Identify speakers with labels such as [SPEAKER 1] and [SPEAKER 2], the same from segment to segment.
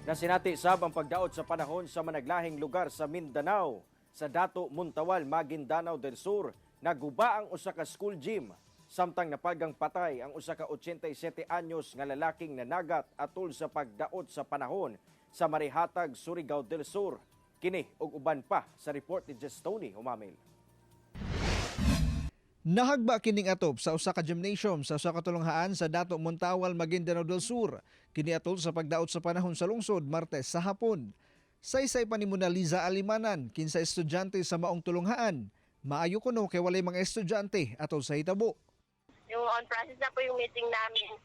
[SPEAKER 1] Nasinati sab ang pagdaot sa panahon sa managlahing lugar sa Mindanao. Sa Dato Muntawal, Maguindanao del Sur, naguba ang usa ka school gym. Samtang napalgang patay ang usa ka 87 anyos nga lalaking nanagat atol sa pagdaot sa panahon sa Marihatag, Surigao del Sur. Kini ug uban pa sa report ni Jestoni Humamil.
[SPEAKER 2] Nahagba kining atop sa usa ka gymnasium sa usa ka tulunghaan sa Dato Muntawal, Maguindanao del Sur. Kini atol sa pagdaot sa panahon sa lungsod Martes sa hapon. Saysay pa ni Mona Liza Alimanan, kinsa estudyante sa maong tulunghaan. Maayo kuno kay walay mga estudyante atol sa hitabo.
[SPEAKER 3] Yung on process na po yung meeting namin.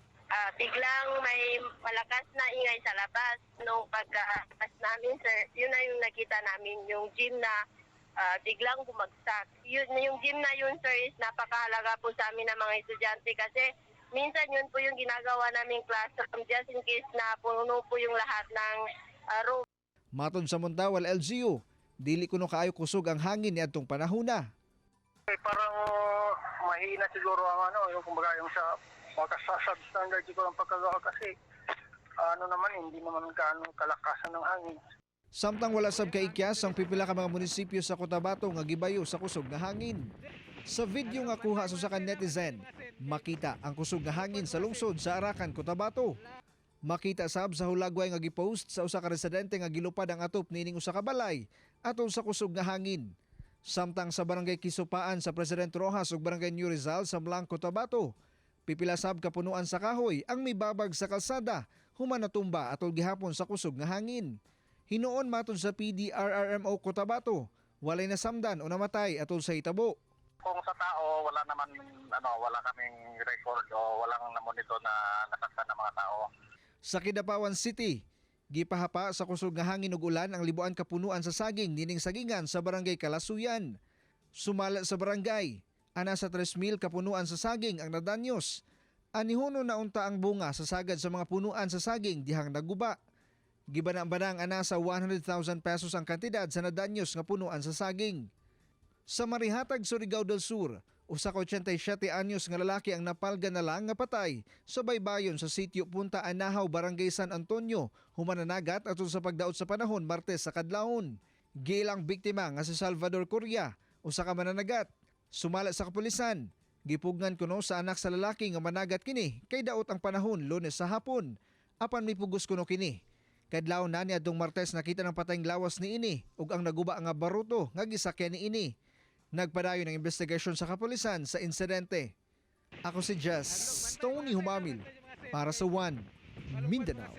[SPEAKER 3] Biglang may malakas na ingay sa labas. Nung pagkas namin, sir, yun na yung nakita namin, yung gym na biglang bumagsak. Yung gym na yun, sir, is napakahalaga po sa amin ng mga estudyante kasi minsan yun po yung ginagawa naming classroom just in case na puno po yung lahat ng room.
[SPEAKER 2] Maton sa Muntawal LGU, dili kuno kaayo kusog ang hangin niadtong panahona.
[SPEAKER 4] Parang mahina siguro ang yung kumbaga yung sa substandard siguro ang pagkagawa kasi hindi naman gaano kalakasan ng hangin.
[SPEAKER 2] Samtang wala sab kaikyas ang pipila ka mga munisipyo sa Cotabato nga gibayo sa kusog nga hangin. Sa video nga kuha sa usa ka netizen, makita ang kusog nga hangin sa lungsod sa Arakan, Cotabato. Makita sab sa hulagway nga gipost sa usa ka residente nga gilupad ang atop niining usa ka balay atol sa kusog nga hangin. Samtang sa barangay Kisupaan sa President Rojas ug barangay New Rizal sa Mlang, Cotabato, pipila sab ka punuan sa kahoy ang mibabag sa kalsada human natumba atol gihapon sa kusog nga hangin. Hinuon matud sa PDRRMO Cotabato, walay nasamdan o namatay atol sa hitabo.
[SPEAKER 4] Kung sa tao wala naman wala kaming record o walang namonitor na nasaktan ng mga tao.
[SPEAKER 2] Sa Kidapawan City, gipahapa sa kusog nga hangin ug ulan ang libuan ka punuan sa saging nining sagingan sa barangay Kalasuyan. Sumala sa barangay, ana sa 3,000 ka punuan sa saging ang nadanyos. Anihuno na unta ang bunga sa sagad sa mga punuan sa saging dihang naguba. Gibanang-banang ana sa 100,000 pesos ang kantidad sa nadanyos nga punuan sa saging. Sa Marihatag, Surigao del Sur, usa ka 87 anyos nga lalaki ang napalga na lang nga patay sa baybayon sa sitio Punta Anahaw, Barangay San Antonio, humananagat atol sa pagdaot sa panahon Martes sa kadlawon. Giilang biktima nga si Salvador Coria, usa ka mananagat. Sumala sa kapulisan, gipugnan kuno sa anak sa lalaki nga managat kini kay daot ang panahon Lunes sa hapon. Apan mipugos kuno kini. Kadlawon na niadtong Martes nakita ng patayng lawas ni ini ug ang naguba nga baruto nga gisakyan ni ini. Nagpadayon ng investigasyon sa kapulisan sa insidente. Ako si Jess Tony Humamil para sa One Mindanao.